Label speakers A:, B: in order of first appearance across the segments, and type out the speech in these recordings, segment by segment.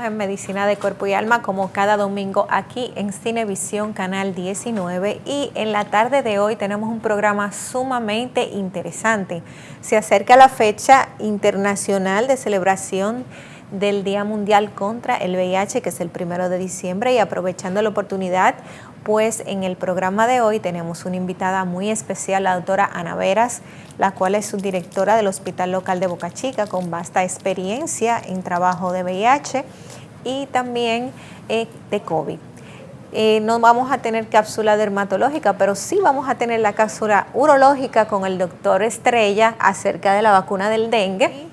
A: en Medicina de Cuerpo y Alma como cada domingo aquí en Cinevisión Canal 19 y en la tarde de hoy tenemos un programa sumamente interesante. Se acerca la fecha internacional de celebración del Día Mundial contra el VIH, que es el 1 de diciembre, y aprovechando la oportunidad, pues en el programa de hoy tenemos una invitada muy especial, la doctora Ana Veras, la cual es subdirectora del Hospital Local de Boca Chica, con vasta experiencia en trabajo de VIH y también de COVID. No vamos a tener cápsula dermatológica, pero sí vamos a tener la cápsula urológica con el doctor Estrella acerca de la vacuna del dengue,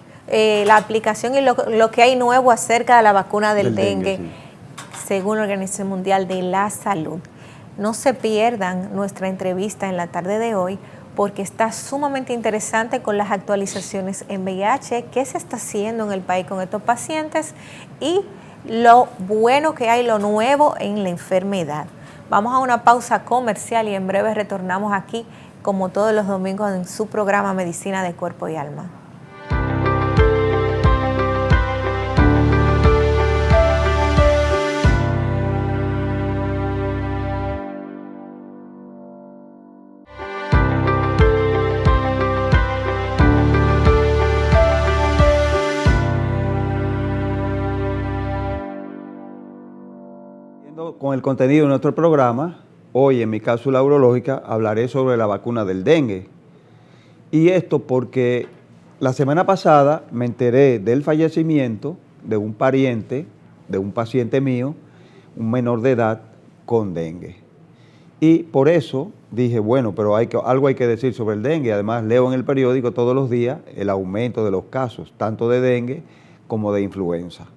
A: la aplicación y lo que hay nuevo acerca de la vacuna del dengue, sí, según la Organización Mundial de la Salud. No se pierdan nuestra entrevista en la tarde de hoy, porque está sumamente interesante con las actualizaciones en VIH, qué se está haciendo en el país con estos pacientes y lo bueno que hay, lo nuevo en la enfermedad. Vamos a una pausa comercial y en breve retornamos aquí, como todos los domingos, en su programa Medicina de Cuerpo y Alma.
B: Con el contenido de nuestro programa, hoy en mi cápsula urológica hablaré sobre la vacuna del dengue. Y esto porque la semana pasada me enteré del fallecimiento de un pariente, de un paciente mío, un menor de edad con dengue. Y por eso dije, bueno, pero algo hay que decir sobre el dengue. Además, leo en el periódico todos los días el aumento de los casos, tanto de dengue como de influenza.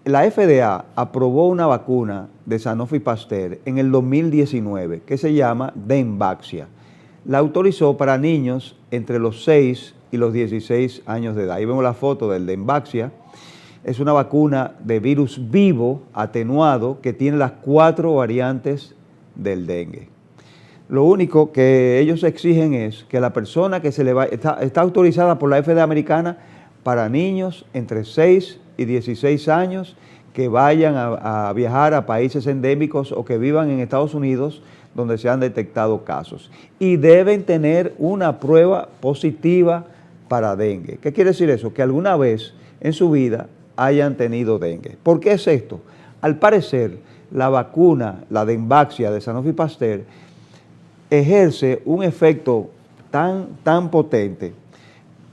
B: La FDA aprobó una vacuna de Sanofi Pasteur en el 2019 que se llama Dengvaxia. La autorizó para niños entre los 6 y los 16 años de edad. Ahí vemos la foto del Dengvaxia. Es una vacuna de virus vivo atenuado que tiene las 4 variantes del dengue. Lo único que ellos exigen es que la persona que está autorizada por la FDA americana para niños entre 6 y 16 años que vayan a viajar a países endémicos o que vivan en Estados Unidos donde se han detectado casos. Y deben tener una prueba positiva para dengue. ¿Qué quiere decir eso? Que alguna vez en su vida hayan tenido dengue. ¿Por qué es esto? Al parecer, la vacuna, la Dengvaxia de Sanofi Pasteur, ejerce un efecto tan potente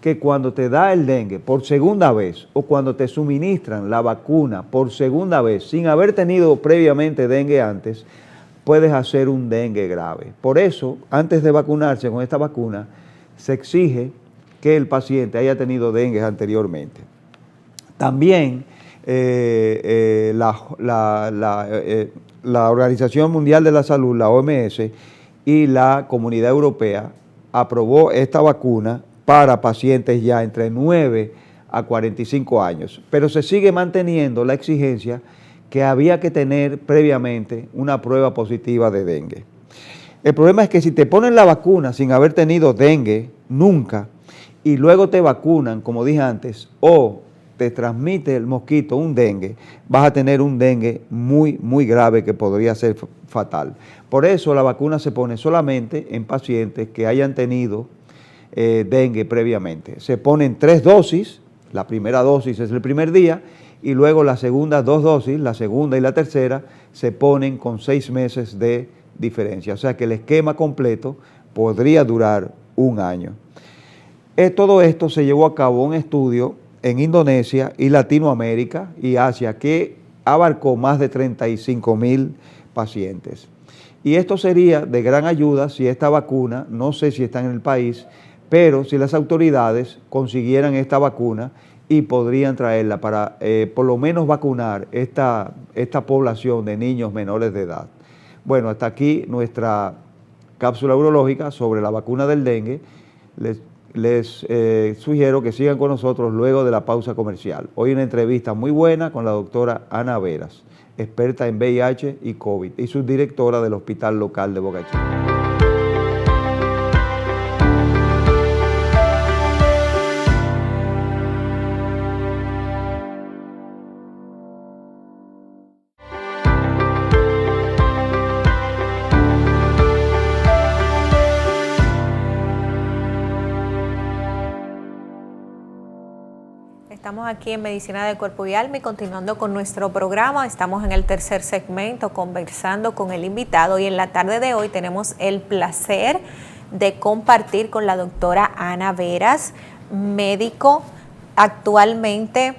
B: que cuando te da el dengue por segunda vez o cuando te suministran la vacuna por segunda vez sin haber tenido previamente dengue antes, puedes hacer un dengue grave. Por eso, antes de vacunarse con esta vacuna, se exige que el paciente haya tenido dengue anteriormente. También la Organización Mundial de la Salud, la OMS, y la Comunidad Europea aprobó esta vacuna para pacientes ya entre 9 a 45 años. Pero se sigue manteniendo la exigencia que había que tener previamente una prueba positiva de dengue. El problema es que si te ponen la vacuna sin haber tenido dengue nunca y luego te vacunan, como dije antes, o te transmite el mosquito un dengue, vas a tener un dengue muy grave que podría ser fatal. Por eso la vacuna se pone solamente en pacientes que hayan tenido dengue previamente. Se ponen 3 dosis, la primera dosis es el primer día y luego las segundas 2 dosis, la segunda y la tercera, se ponen con 6 meses de diferencia. O sea que el esquema completo podría durar un año. Todo esto se llevó a cabo un estudio en Indonesia y Latinoamérica y Asia que abarcó más de 35,000 pacientes. Y esto sería de gran ayuda si esta vacuna, no sé si está en el país, pero si las autoridades consiguieran esta vacuna y podrían traerla para por lo menos vacunar esta población de niños menores de edad. Bueno, hasta aquí nuestra cápsula urológica sobre la vacuna del dengue. Les sugiero que sigan con nosotros luego de la pausa comercial. Hoy una entrevista muy buena con la doctora Ana Veras, experta en VIH y COVID y subdirectora del Hospital Local de Boca Chica.
A: Estamos aquí en Medicina de Cuerpo y Alma y continuando con nuestro programa. Estamos en el tercer segmento conversando con el invitado y en la tarde de hoy tenemos el placer de compartir con la doctora Ana Veras, médico, actualmente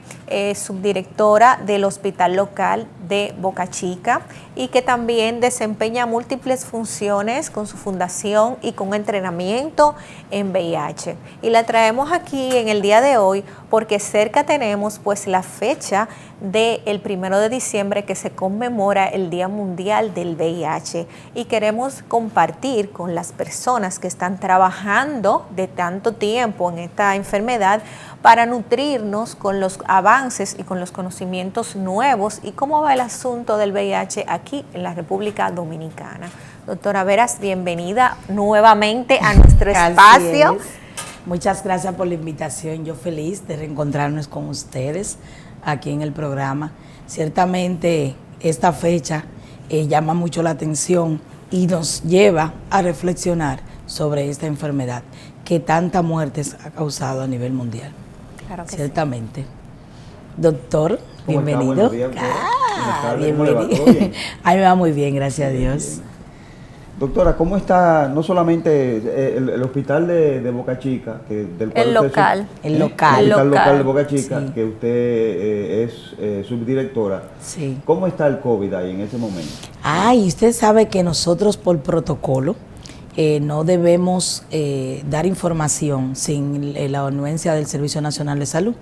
A: subdirectora del Hospital Local de Boca Chica y que también desempeña múltiples funciones con su fundación y con entrenamiento en VIH. Y la traemos aquí en el día de hoy porque cerca tenemos pues la fecha del 1 de diciembre que se conmemora el Día Mundial del VIH y queremos compartir con las personas que están trabajando de tanto tiempo en esta enfermedad para nutrirnos con los avances y con los conocimientos nuevos y cómo va el asunto del VIH aquí en la República Dominicana. Doctora Veras, bienvenida nuevamente a nuestro espacio.
C: Muchas gracias por la invitación. Yo feliz de reencontrarnos con ustedes aquí en el programa. Ciertamente esta fecha llama mucho la atención y nos lleva a reflexionar sobre esta enfermedad que tantas muertes ha causado a nivel mundial.
A: Claro que
C: ciertamente. Sí. Doctor, bienvenido.
B: Bienvenido.
C: A mí me va muy bien, gracias a Dios.
B: Bien. Doctora, ¿cómo está no solamente el hospital de Boca Chica, del cual
A: el local
B: local de Boca Chica,
C: sí,
B: que usted es subdirectora?
C: Sí.
B: ¿Cómo está el COVID ahí en ese momento?
C: Y usted sabe que nosotros por protocolo no debemos dar información sin la anuencia del Servicio Nacional de Salud.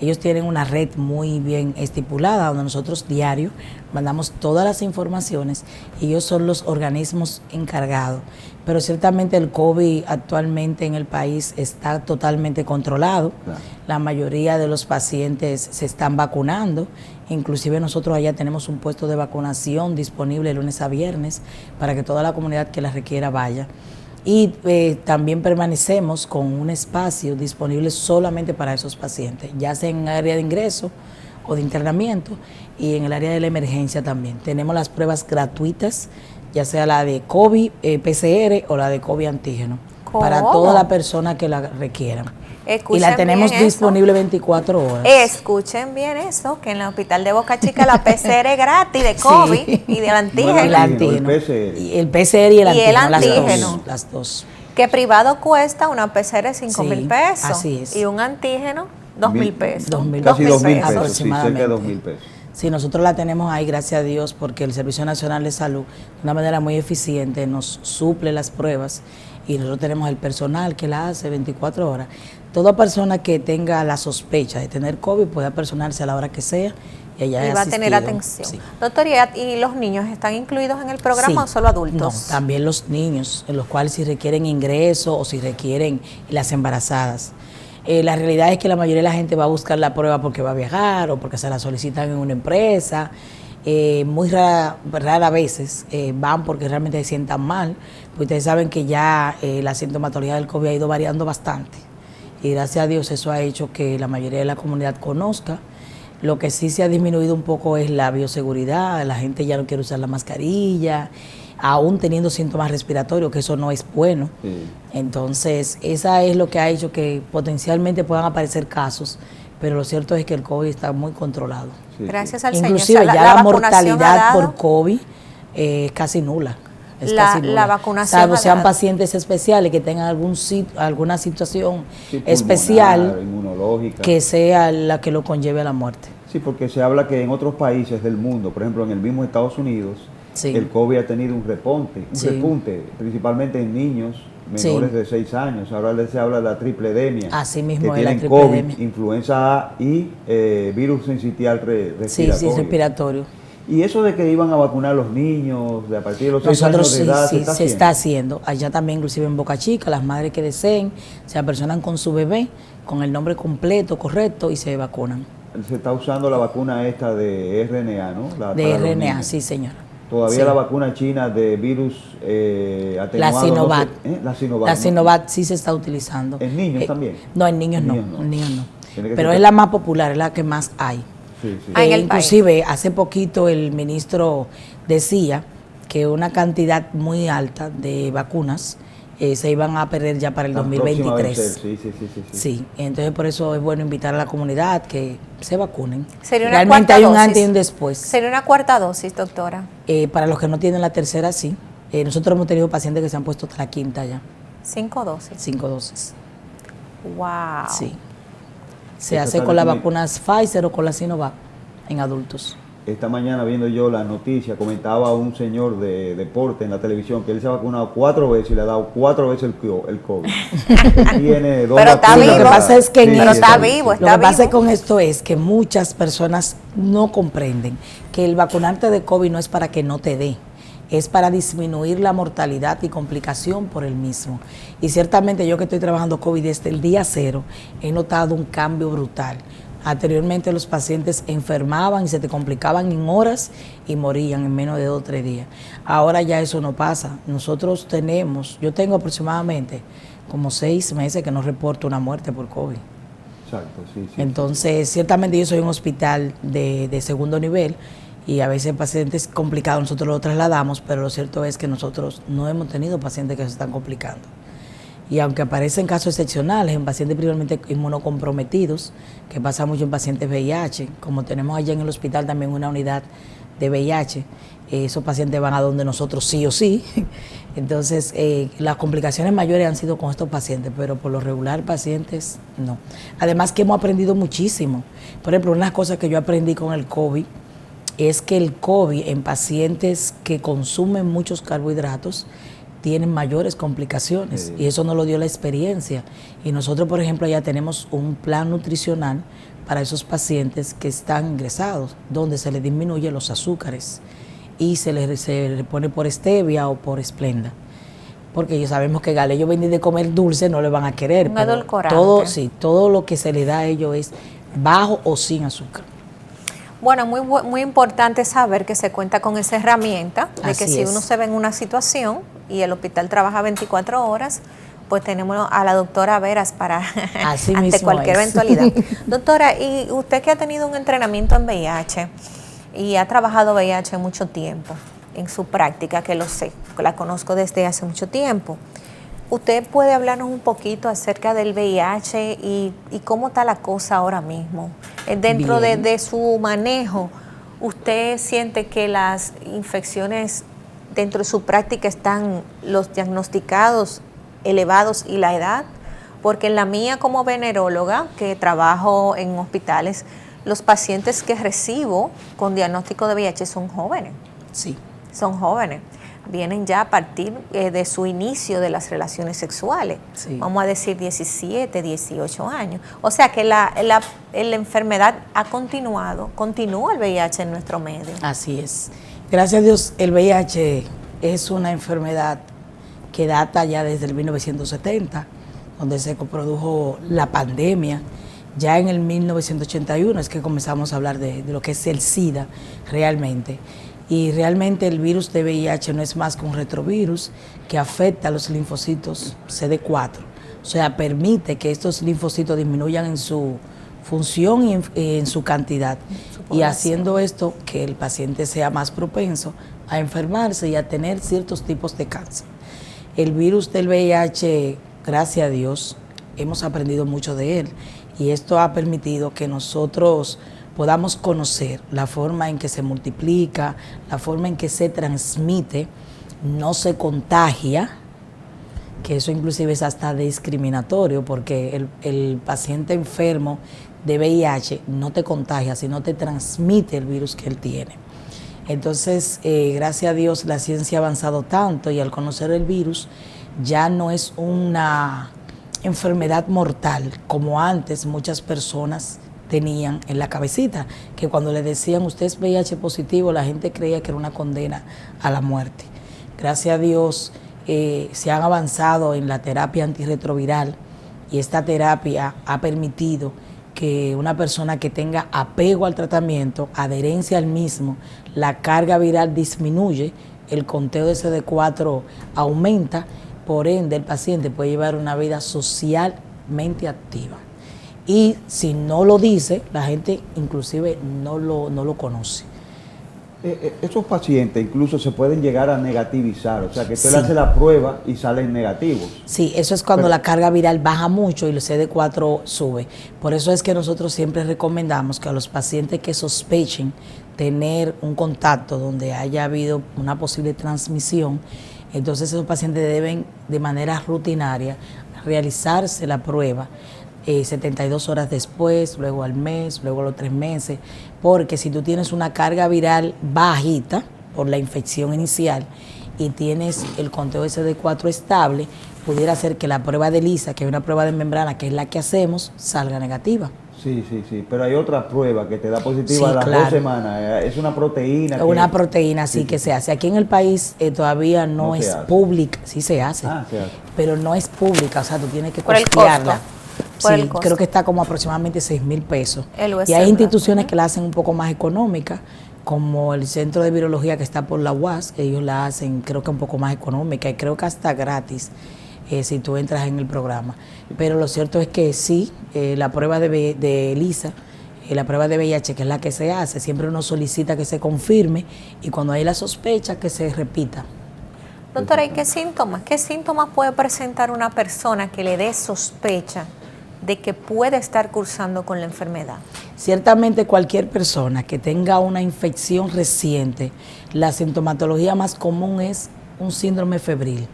C: Ellos tienen una red muy bien estipulada donde nosotros diario mandamos todas las informaciones y ellos son los organismos encargados. Pero ciertamente el COVID actualmente en el país está totalmente controlado. Claro. La mayoría de los pacientes se están vacunando. Inclusive nosotros allá tenemos un puesto de vacunación disponible de lunes a viernes para que toda la comunidad que la requiera vaya. Y también permanecemos con un espacio disponible solamente para esos pacientes, ya sea en el área de ingreso o de internamiento y en el área de la emergencia también. Tenemos las pruebas gratuitas, ya sea la de COVID, PCR o la de COVID antígeno, para toda la persona que la requieran.
A: Escuchen,
C: y la tenemos disponible 24 horas.
A: Escuchen bien eso, que en el hospital de Boca Chica la PCR es gratis de COVID sí, y del antígeno.
C: El antígeno. El PCR y el antígeno. Las dos.
A: Que privado cuesta una PCR 5,000 pesos.
C: Así es.
A: Y un antígeno 2,000 pesos.
C: 2,000
B: casi 2,000 pesos,
C: aproximadamente.
B: Sí, cerca de 2,000 pesos.
C: Sí, nosotros la tenemos ahí, gracias a Dios, porque el Servicio Nacional de Salud, de una manera muy eficiente, nos suple las pruebas y nosotros tenemos el personal que la hace 24 horas. Toda persona que tenga la sospecha de tener COVID puede personarse a la hora que sea y allá
A: va a tener atención.
C: Sí.
A: Doctor, ¿y los niños están incluidos en el programa o solo adultos?
C: No, también los niños, en los cuales si requieren ingreso o si requieren las embarazadas. La realidad es que la mayoría de la gente va a buscar la prueba porque va a viajar o porque se la solicitan en una empresa. Muy rara veces van porque realmente se sientan mal. Pues ustedes saben que ya la sintomatología del COVID ha ido variando bastante. Y gracias a Dios eso ha hecho que la mayoría de la comunidad conozca. Lo que sí se ha disminuido un poco es la bioseguridad. La gente ya no quiere usar la mascarilla, aún teniendo síntomas respiratorios, que eso no es bueno. Sí. Entonces, esa es lo que ha hecho que potencialmente puedan aparecer casos, pero lo cierto es que el COVID está muy controlado.
A: Sí, gracias al Señor.
C: Inclusive ya la mortalidad por COVID es casi nula.
A: La vacunación,
C: salvo sean pacientes especiales que tengan alguna situación especial
B: inmunológica,
C: que sea la que lo conlleve a la muerte.
B: Sí, porque se habla que en otros países del mundo, por ejemplo en el mismo Estados Unidos, el COVID ha tenido un repunte, principalmente en niños menores de 6 años. Ahora se habla de la tripledemia.
C: Así mismo
B: que tienen COVID, influenza A y virus sincitial respiratorio.
C: Sí, respiratorio.
B: Y eso de que iban a vacunar a los niños de a partir de los 6 años de edad,
C: se está haciendo. Allá también, inclusive en Boca Chica, las madres que deseen se apersonan con su bebé, con el nombre completo, correcto, y se vacunan.
B: Se está usando la vacuna esta de RNA, ¿no?
C: De RNA, sí, señora.
B: Todavía la vacuna china de virus atenuado.
C: La Sinovac.
B: La
C: Sinovac sí se está utilizando.
B: ¿En niños también?
C: No, en niños no. En niños no. Pero es la más popular, es la que más hay.
B: Sí, sí.
C: Inclusive hace poquito el ministro decía que una cantidad muy alta de vacunas se iban a perder ya para el 2023.
B: Sí.
C: Entonces por eso es bueno invitar a la comunidad que se vacunen.
A: ¿Sería una
C: Realmente
A: cuarta
C: hay un
A: dosis?
C: antes y un después.
A: ¿Sería una cuarta dosis, doctora?
C: Para los que no tienen la tercera, sí. Nosotros hemos tenido pacientes que se han puesto hasta la quinta ya.
A: 5 dosis.
C: 5 dosis.
A: Wow.
C: Sí. Se hace con las vacunas Pfizer o con la Sinovac en adultos.
B: Esta mañana viendo yo la noticia, comentaba un señor de deporte en la televisión que él se ha vacunado 4 veces y le ha dado 4 veces el COVID. Tiene 2
A: Pero está
B: vacunas.
A: vivo.
C: Lo que pasa es que
A: Pero está vivo,
C: lo que pasa con esto es que muchas personas no comprenden que el vacunarte de COVID no es para que no te dé, es para disminuir la mortalidad y complicación por el mismo. Y ciertamente yo que estoy trabajando COVID desde el día 0, he notado un cambio brutal. Anteriormente los pacientes enfermaban y se te complicaban en horas y morían en menos de 2 o 3 días. Ahora ya eso no pasa. Yo tengo aproximadamente como 6 meses que no reporto una muerte por COVID.
B: Exacto, sí.
C: Entonces, ciertamente yo soy un hospital de segundo nivel y a veces pacientes complicados nosotros los trasladamos, pero lo cierto es que nosotros no hemos tenido pacientes que se están complicando. Y aunque aparecen casos excepcionales en pacientes primeramente inmunocomprometidos, que pasa mucho en pacientes VIH, como tenemos allá en el hospital también una unidad de VIH, esos pacientes van a donde nosotros sí o sí. Entonces, las complicaciones mayores han sido con estos pacientes, pero por lo regular pacientes no. Además que hemos aprendido muchísimo. Por ejemplo, una de las cosas que yo aprendí con el COVID es que el COVID en pacientes que consumen muchos carbohidratos tienen mayores complicaciones y eso nos lo dio la experiencia. Y nosotros, por ejemplo, ya tenemos un plan nutricional para esos pacientes que están ingresados, donde se les disminuye los azúcares y se les pone por stevia o por Splenda. Porque ya sabemos que ellos venir de comer dulce no le van a querer.
A: Un edulcorante.
C: Todo lo que se le da a ellos es bajo o sin azúcar.
A: Bueno, muy importante saber que se cuenta con esa herramienta, de
C: Así
A: que si
C: es.
A: uno se ve en una situación y el hospital trabaja 24 horas, pues tenemos a la doctora Veras para ante cualquier eventualidad. Doctora, y usted que ha tenido un entrenamiento en VIH y ha trabajado VIH mucho tiempo en su práctica, que lo sé, que la conozco desde hace mucho tiempo, ¿usted puede hablarnos un poquito acerca del VIH y cómo está la cosa ahora mismo? Dentro de su manejo, ¿usted siente que las infecciones dentro de su práctica están los diagnosticados elevados y la edad? Porque en la mía como veneróloga, que trabajo en hospitales, los pacientes que recibo con diagnóstico de VIH son jóvenes.
C: Sí. Son
A: jóvenes. Vienen ya a partir de su inicio de las relaciones sexuales. Sí. Vamos a decir 17, 18 años. O sea que la enfermedad continúa el VIH en nuestro medio.
C: Así es. Gracias a Dios, el VIH es una enfermedad que data ya desde el 1970, donde se produjo la pandemia. Ya en el 1981 es que comenzamos a hablar de lo que es el SIDA realmente. Y realmente el virus de VIH no es más que un retrovirus que afecta a los linfocitos CD4. O sea, permite que estos linfocitos disminuyan en su función y en su cantidad. Y haciendo esto que el paciente sea más propenso a enfermarse y a tener ciertos tipos de cáncer. El virus del VIH, gracias a Dios, hemos aprendido mucho de él. Y esto ha permitido que nosotros podamos conocer la forma en que se multiplica, la forma en que se transmite, no se contagia, que eso inclusive es hasta discriminatorio porque el paciente enfermo de VIH no te contagia, sino te transmite el virus que él tiene. Entonces, gracias a Dios, la ciencia ha avanzado tanto y al conocer el virus ya no es una enfermedad mortal como antes muchas personas tenían en la cabecita, que cuando le decían usted es VIH positivo, la gente creía que era una condena a la muerte. Gracias a Dios se han avanzado en la terapia antirretroviral y esta terapia ha permitido que una persona que tenga apego al tratamiento, adherencia al mismo, la carga viral disminuye, el conteo de CD4 aumenta, por ende el paciente puede llevar una vida socialmente activa. Y si no lo dice, la gente inclusive no lo conoce.
B: Esos pacientes incluso se pueden llegar a negativizar, o sea que usted
C: Sí.
B: le hace la prueba y salen negativos.
C: Sí, eso es cuando
B: Pero-
C: la carga viral baja mucho y el CD4 sube. Por eso es que nosotros siempre recomendamos que a los pacientes que sospechen tener un contacto donde haya habido una posible transmisión, entonces esos pacientes deben de manera rutinaria realizarse la prueba 72 horas después, luego al mes, luego a los 3 meses, porque si tú tienes una carga viral bajita por la infección inicial y tienes el conteo CD4 estable, pudiera ser que la prueba de ELISA, que es una prueba de membrana, que es la que hacemos, salga negativa.
B: Sí, pero hay otra prueba que te da positiva
C: Sí,
B: a las
C: claro.
B: 2 semanas, es una proteína.
C: Una proteína sí
B: Sí,
C: que
B: sí.
C: se hace. Aquí en el país todavía no,
B: No se
C: es
B: hace.
C: pública, sí se hace,
B: Se hace.
C: pero no es pública, o sea, tú tienes que
A: Por el
C: costearla.
A: costo. Por
C: Sí,
A: el costo.
C: creo que está como aproximadamente 6,000 pesos.
A: El
C: Y
A: USD,
C: hay instituciones
A: ¿verdad?
C: que la hacen un poco más económica, como el Centro de Virología que está por la UAS, ellos la hacen creo que un poco más económica y creo que hasta gratis si tú entras en el programa. Pero lo cierto es que sí, la prueba de ELISA, la prueba de VIH, que es la que se hace, siempre uno solicita que se confirme y cuando hay la sospecha que se repita.
A: Doctora, ¿y qué síntomas? ¿Qué síntomas puede presentar una persona que le dé sospecha de que puede estar cursando con la enfermedad?
C: Ciertamente cualquier persona que tenga una infección reciente, la sintomatología más común es un síndrome febril,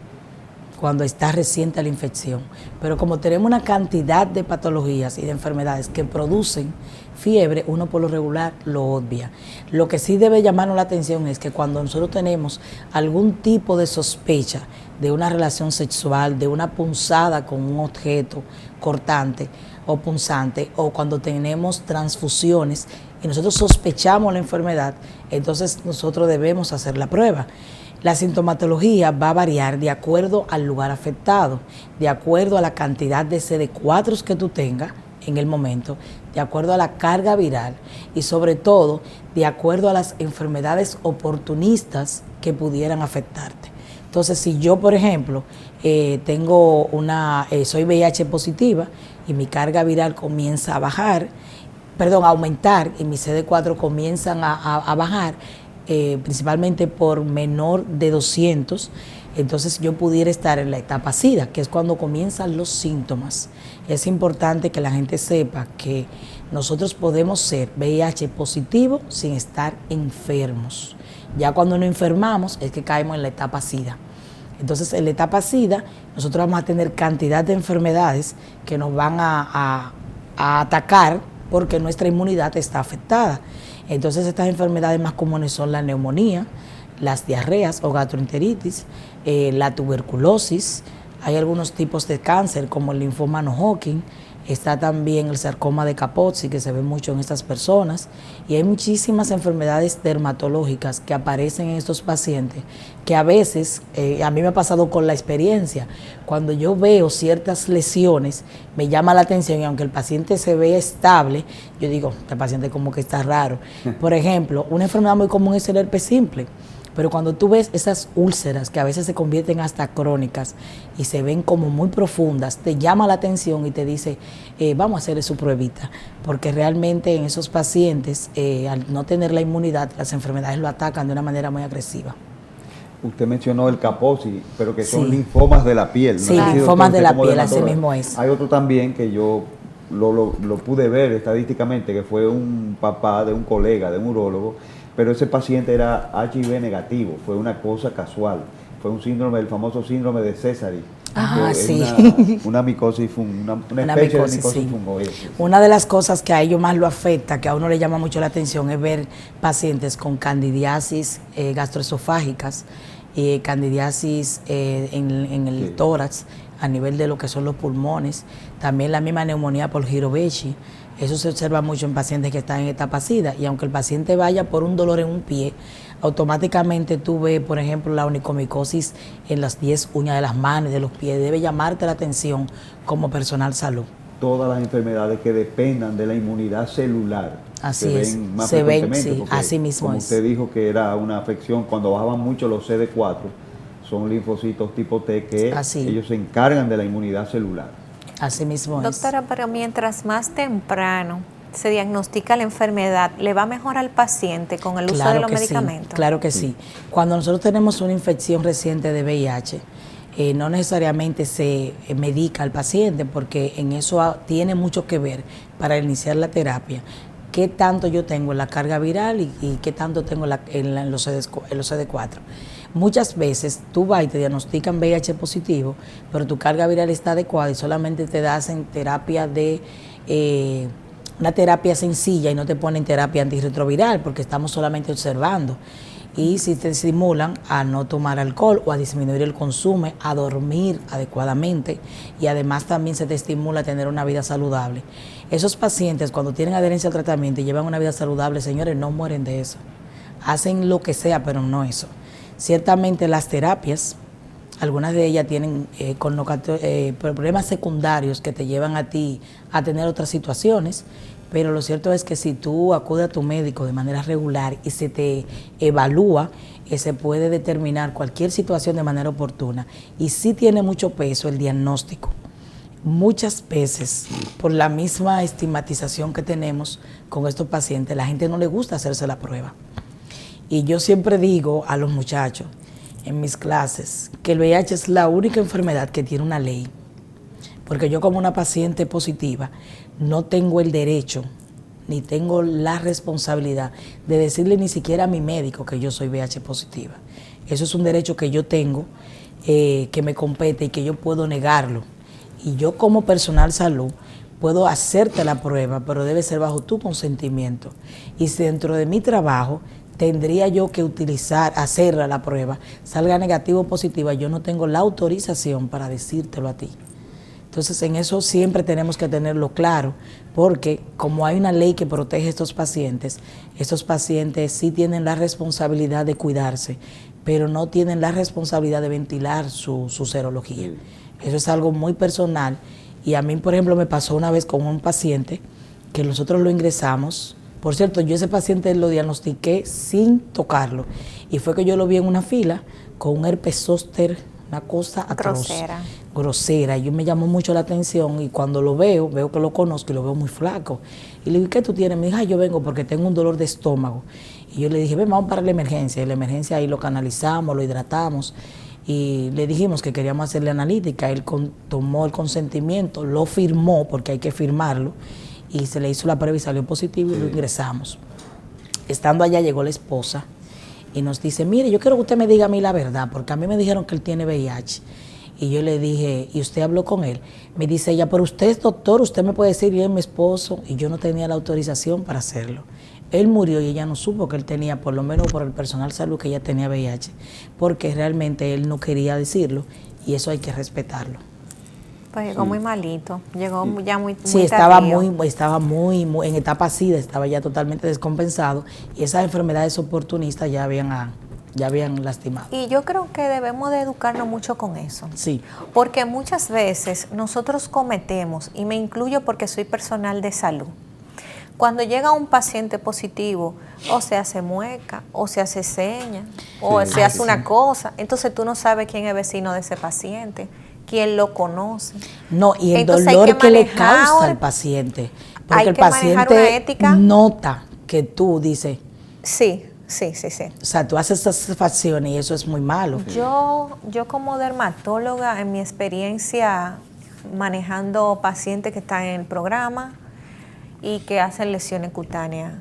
C: cuando está reciente la infección. Pero como tenemos una cantidad de patologías y de enfermedades que producen fiebre, uno por lo regular lo obvia. Lo que sí debe llamarnos la atención es que cuando nosotros tenemos algún tipo de sospecha de una relación sexual, de una punzada con un objeto cortante o punzante, o cuando tenemos transfusiones y nosotros sospechamos la enfermedad, entonces nosotros debemos hacer la prueba. La sintomatología va a variar de acuerdo al lugar afectado, de acuerdo a la cantidad de CD4 que tú tengas en el momento, de acuerdo a la carga viral y sobre todo de acuerdo a las enfermedades oportunistas que pudieran afectarte. Entonces, si yo, por ejemplo, soy VIH positiva y mi carga viral comienza a bajar, a aumentar y mis CD4 comienzan a bajar, principalmente por menor de 200, entonces yo pudiera estar en la etapa SIDA, que es cuando comienzan los síntomas. Es importante que la gente sepa que nosotros podemos ser VIH positivo sin estar enfermos. Ya cuando nos enfermamos es que caemos en la etapa SIDA. Entonces, en la etapa SIDA, nosotros vamos a tener cantidad de enfermedades que nos van a atacar porque nuestra inmunidad está afectada. Entonces, estas enfermedades más comunes son la neumonía, las diarreas o gastroenteritis, la tuberculosis. Hay algunos tipos de cáncer como el linfoma no-Hodgkin. Está también el sarcoma de Kaposi, que se ve mucho en estas personas. Y hay muchísimas enfermedades dermatológicas que aparecen en estos pacientes, que a veces, a mí me ha pasado con la experiencia, cuando yo veo ciertas lesiones, me llama la atención y aunque el paciente se ve estable, yo digo, este paciente como que está raro. Por ejemplo, una enfermedad muy común es el herpes simple. Pero cuando tú ves esas úlceras que a veces se convierten hasta crónicas y se ven como muy profundas, te llama la atención y te dice, vamos a hacerle su pruebita, porque realmente en esos pacientes, al no tener la inmunidad, las enfermedades lo atacan de una manera muy agresiva.
B: Usted mencionó el Kaposi, pero que son
C: Sí.
B: linfomas de la piel.
C: Sí,
B: sé si,
C: linfomas
B: doctor,
C: de la
B: usted como
C: piel, así
B: dermatólogo.
C: mismo es.
B: Hay otro también que yo lo pude ver estadísticamente, que fue un papá de un colega, de un urólogo, pero ese paciente era HIV negativo, fue una cosa casual, fue un síndrome, el famoso síndrome de César.
C: Ah,
B: Es
C: sí.
B: una micosis, una
C: Una
B: especie
C: micosis,
B: de micosis
C: sí.
B: fungoides.
C: Una de las cosas que a ellos más lo afecta, que a uno le llama mucho la atención, es ver pacientes con candidiasis gastroesofágicas, candidiasis en el
B: Sí.
C: tórax, a nivel de lo que son los pulmones, también la misma neumonía por Girovechi. Eso se observa mucho en pacientes que están en etapa SIDA, y aunque el paciente vaya por un dolor en un pie, automáticamente tú ves, por ejemplo, la onicomicosis en las 10 uñas de las manos y de los pies. Debe llamarte la atención como personal salud.
B: Todas las enfermedades que dependan de la inmunidad celular
C: Así
B: se
C: es.
B: ven más
C: Se ven,
B: frecuentemente,
C: sí,
B: porque,
C: así mismo
B: como
C: es.
B: usted dijo que era una afección, cuando bajaban mucho los CD4, son linfocitos tipo T que
C: Así.
B: ellos se encargan de la inmunidad celular.
C: Así mismo es.
A: Doctora, pero mientras más temprano se diagnostica la enfermedad, ¿le va mejor al paciente con el uso de los medicamentos?
C: Sí, claro que sí. Cuando nosotros tenemos una infección reciente de VIH, no necesariamente se medica al paciente, porque en eso tiene mucho que ver para iniciar la terapia. ¿Qué tanto yo tengo en la carga viral y qué tanto tengo en los CD4? Muchas veces tú vas y te diagnostican VIH positivo, pero tu carga viral está adecuada y solamente te hacen terapia una terapia sencilla y no te ponen terapia antirretroviral porque estamos solamente observando. Y si te estimulan a no tomar alcohol o a disminuir el consumo, a dormir adecuadamente, y además también se te estimula a tener una vida saludable. Esos pacientes, cuando tienen adherencia al tratamiento y llevan una vida saludable, señores, no mueren de eso. Hacen lo que sea, pero no eso. Ciertamente las terapias, algunas de ellas tienen problemas secundarios que te llevan a ti a tener otras situaciones, pero lo cierto es que si tú acudes a tu médico de manera regular y se te evalúa, se puede determinar cualquier situación de manera oportuna. Y sí tiene mucho peso el diagnóstico. Muchas veces, por la misma estigmatización que tenemos con estos pacientes, la gente no le gusta hacerse la prueba. Y yo siempre digo a los muchachos en mis clases que el VIH es la única enfermedad que tiene una ley. Porque yo, como una paciente positiva, no tengo el derecho ni tengo la responsabilidad de decirle ni siquiera a mi médico que yo soy VIH positiva. Eso es un derecho que yo tengo, que me compete y que yo puedo negarlo. Y yo, como personal salud, puedo hacerte la prueba, pero debe ser bajo tu consentimiento. Y si dentro de mi trabajo tendría yo que hacerla la prueba, salga negativa o positiva, yo no tengo la autorización para decírtelo a ti. Entonces, en eso siempre tenemos que tenerlo claro, porque como hay una ley que protege a estos pacientes sí tienen la responsabilidad de cuidarse, pero no tienen la responsabilidad de ventilar su serología. Eso es algo muy personal, y a mí, por ejemplo, me pasó una vez con un paciente que nosotros lo ingresamos. Por cierto, yo ese paciente lo diagnostiqué sin tocarlo, y fue que yo lo vi en una fila con un herpes zóster, una cosa atroz, grosera. Y yo me llamó mucho la atención, y cuando lo veo que lo conozco y lo veo muy flaco. Y le digo, ¿qué tú tienes? Me dijo, yo vengo porque tengo un dolor de estómago. Y yo le dije, ven, vamos para la emergencia. Y la emergencia ahí lo canalizamos, lo hidratamos, y le dijimos que queríamos hacerle analítica. Él tomó el consentimiento, lo firmó, porque hay que firmarlo, y se le hizo la prueba y salió positivo, y lo ingresamos. Estando allá llegó la esposa y nos dice, mire, yo quiero que usted me diga a mí la verdad, porque a mí me dijeron que él tiene VIH. Y yo le dije, ¿y usted habló con él? Me dice ella, pero usted es doctor, usted me puede decir, y él es mi esposo, y yo no tenía la autorización para hacerlo. Él murió y ella no supo que él tenía, por lo menos por el personal salud, que ella tenía VIH, porque realmente él no quería decirlo, y eso hay que respetarlo.
A: Pues llegó muy malito, llegó ya muy
C: sí, estaba muy en etapa SIDA, estaba ya totalmente descompensado, y esas enfermedades oportunistas ya habían lastimado.
A: Y yo creo que debemos de educarnos mucho con eso.
C: Sí.
A: Porque muchas veces nosotros cometemos, y me incluyo porque soy personal de salud, cuando llega un paciente positivo, o se hace mueca, o se hace seña, o se hace una cosa, entonces tú no sabes quién es vecino de ese paciente, quién lo conoce.
C: No, y el entonces dolor que le causa al paciente, porque el paciente nota que tú dices.
A: Sí.
C: O sea, tú haces esas facciones y eso es muy malo.
A: Yo como dermatóloga, en mi experiencia manejando pacientes que están en el programa y que hacen lesiones cutáneas,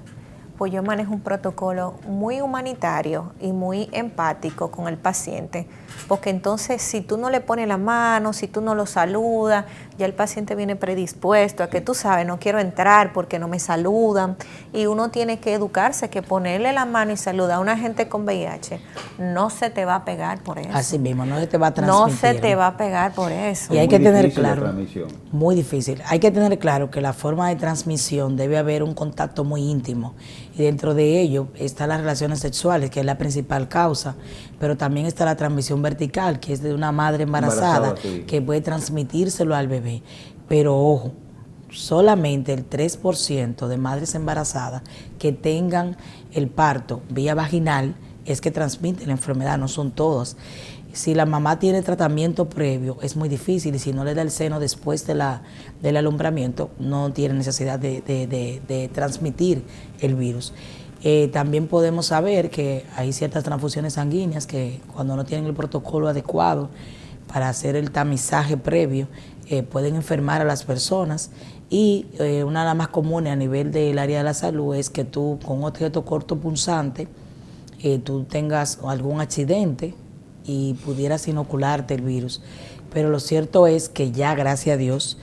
A: pues yo manejo un protocolo muy humanitario y muy empático con el paciente, porque entonces si tú no le pones la mano, si tú no lo saludas, ya el paciente viene predispuesto a que tú sabes, no quiero entrar porque no me saludan, y uno tiene que educarse que ponerle la mano y saludar a una gente con VIH no se te va a pegar por eso.
C: Así mismo, no se te va a transmitir.
A: No se te va a pegar por eso.
C: Y hay que tener claro, muy difícil, hay que tener claro que la forma de transmisión debe haber un contacto muy íntimo, y dentro de ello están las relaciones sexuales, que es la principal causa, pero también está la transmisión vertical, que es de una madre embarazada sí, que puede transmitírselo al bebé. Pero ojo, solamente el 3% de madres embarazadas que tengan el parto vía vaginal es que transmiten la enfermedad, no son todas. Si la mamá tiene tratamiento previo, es muy difícil, y si no le da el seno después del alumbramiento, no tiene necesidad de transmitir el virus. También podemos saber que hay ciertas transfusiones sanguíneas que cuando no tienen el protocolo adecuado para hacer el tamizaje previo, pueden enfermar a las personas. Y una de las más comunes a nivel del área de la salud es que tú, con un objeto cortopunzante, tú tengas algún accidente y pudieras inocularte el virus. Pero lo cierto es que ya, gracias a Dios,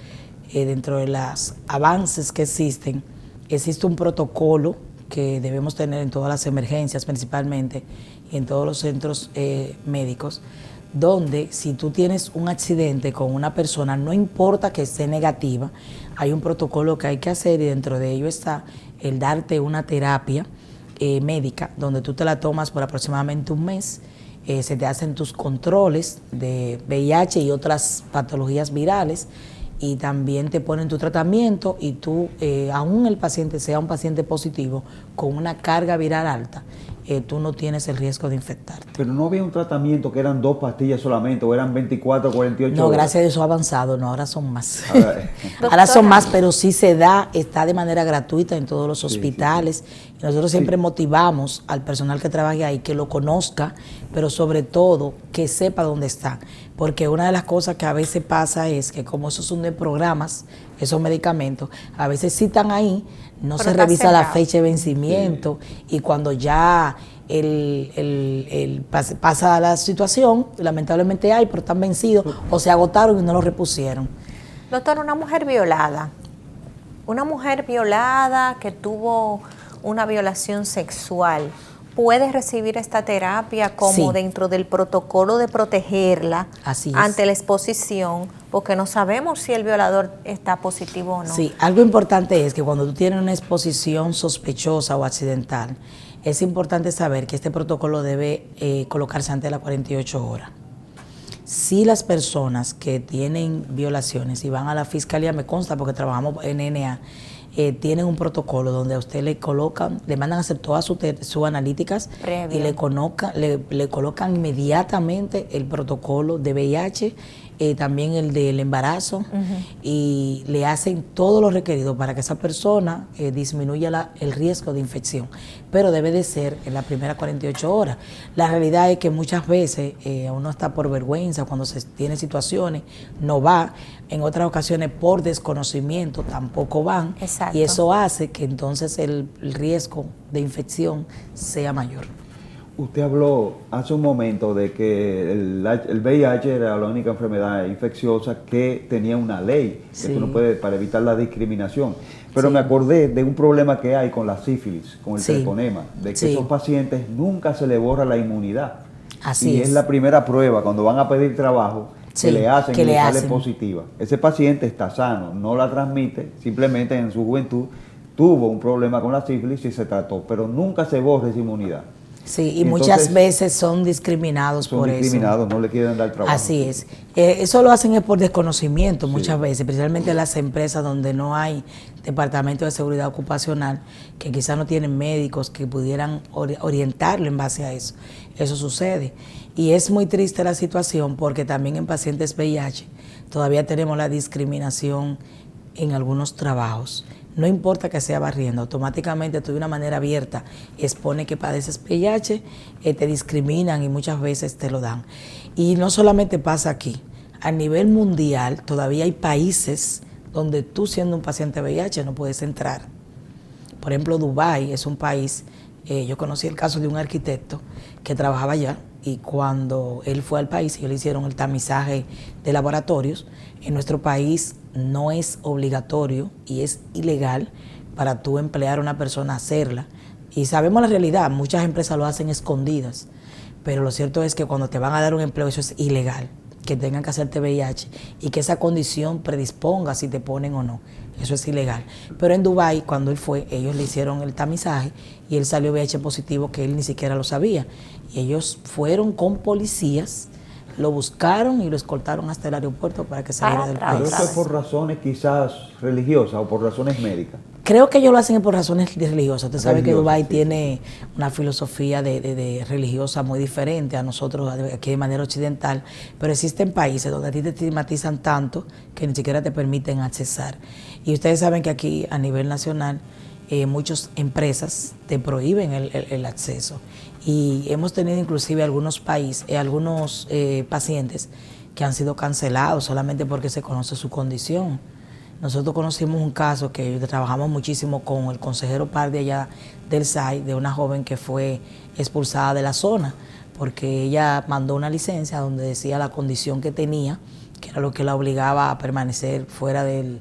C: dentro de los avances que existe un protocolo que debemos tener en todas las emergencias principalmente y en todos los centros médicos, donde si tú tienes un accidente con una persona, no importa que esté negativa, hay un protocolo que hay que hacer, y dentro de ello está el darte una terapia médica, donde tú te la tomas por aproximadamente un mes. Se te hacen tus controles de VIH y otras patologías virales, y también te ponen tu tratamiento, y tú, aún el paciente sea un paciente positivo con una carga viral alta, tú no tienes el riesgo de infectarte.
B: Pero no había un tratamiento que eran 2 pastillas solamente, o eran 24 o 48 horas.
C: No, gracias a Dios ha avanzado, no, ahora son más. Ahora son más, pero sí se da, está de manera gratuita en todos los hospitales. Y nosotros siempre motivamos al personal que trabaje ahí que lo conozca, pero sobre todo que sepa dónde está. Porque una de las cosas que a veces pasa es que, como esos son de programas, esos medicamentos, a veces sí están ahí, no se revisa la fecha de vencimiento, y cuando ya pasa la situación, lamentablemente hay, pero están vencidos o se agotaron y no los repusieron.
A: Doctor, una mujer violada que tuvo una violación sexual, ¿puede recibir esta terapia como dentro del protocolo de protegerla ante la exposición? Porque no sabemos si el violador está positivo o no.
C: Sí, algo importante es que cuando tú tienes una exposición sospechosa o accidental, es importante saber que este protocolo debe colocarse antes de las 48 horas. Si las personas que tienen violaciones y van a la fiscalía, me consta porque trabajamos en NA, tienen un protocolo donde a usted le colocan, le mandan a hacer todas sus analíticas previo, y le colocan inmediatamente el protocolo de VIH, también el del embarazo, y le hacen todo lo requerido para que esa persona disminuya el riesgo de infección, pero debe de ser en las primeras 48 horas. La realidad es que muchas veces uno está por vergüenza, cuando se tiene situaciones, no va. En otras ocasiones, por desconocimiento, tampoco van. Exacto. Y eso hace que entonces el riesgo de infección sea mayor.
B: Usted habló hace un momento de que el VIH era la única enfermedad infecciosa que tenía una ley, que uno puede, para evitar la discriminación. Pero me acordé de un problema que hay con la sífilis, con el treponema, de que esos pacientes nunca se les borra la inmunidad. Así es la primera prueba cuando van a pedir trabajo que le hacen y le sale positiva. Ese paciente está sano, no la transmite, simplemente en su juventud tuvo un problema con la sífilis y se trató, pero nunca se borra esa inmunidad.
C: Sí, y entonces, muchas veces son discriminados por eso. Son
B: discriminados, no le quieren dar trabajo.
C: Así es. Eso lo hacen es por desconocimiento muchas veces, especialmente en las empresas donde no hay departamento de seguridad ocupacional, que quizás no tienen médicos que pudieran orientarlo en base a eso. Eso sucede. Y es muy triste la situación porque también en pacientes VIH todavía tenemos la discriminación en algunos trabajos. No importa que sea barriendo, automáticamente tú de una manera abierta expone que padeces VIH, te discriminan y muchas veces te lo dan. Y no solamente pasa aquí, a nivel mundial todavía hay países donde tú, siendo un paciente VIH, no puedes entrar. Por ejemplo, Dubái es un país, yo conocí el caso de un arquitecto que trabajaba allá, y cuando él fue al país, ellos le hicieron el tamizaje de laboratorios. En nuestro país no es obligatorio y es ilegal para tú emplear a una persona a hacerla. Y sabemos la realidad, muchas empresas lo hacen escondidas, pero lo cierto es que cuando te van a dar un empleo, eso es ilegal, que tengan que hacerte VIH y que esa condición predisponga si te ponen o no. Eso es ilegal. Pero en Dubái, cuando él fue, ellos le hicieron el tamizaje y él salió VIH positivo, que él ni siquiera lo sabía. Y ellos fueron con policías, lo buscaron y lo escoltaron hasta el aeropuerto para que saliera del país.
B: Pero eso es por razones quizás religiosas o por razones médicas.
C: Creo que ellos lo hacen por razones religiosas. Usted sabe que Dubái
B: sí,
C: tiene una filosofía de religiosa muy diferente a nosotros aquí de manera occidental, pero existen países donde a ti te estigmatizan tanto que ni siquiera te permiten accesar. Y ustedes saben que aquí a nivel nacional muchas empresas te prohíben el acceso. Y hemos tenido inclusive algunos pacientes que han sido cancelados solamente porque se conoce su condición. Nosotros conocimos un caso que trabajamos muchísimo con el consejero par de allá del SAI, de una joven que fue expulsada de la zona porque ella mandó una licencia donde decía la condición que tenía, que era lo que la obligaba a permanecer fuera del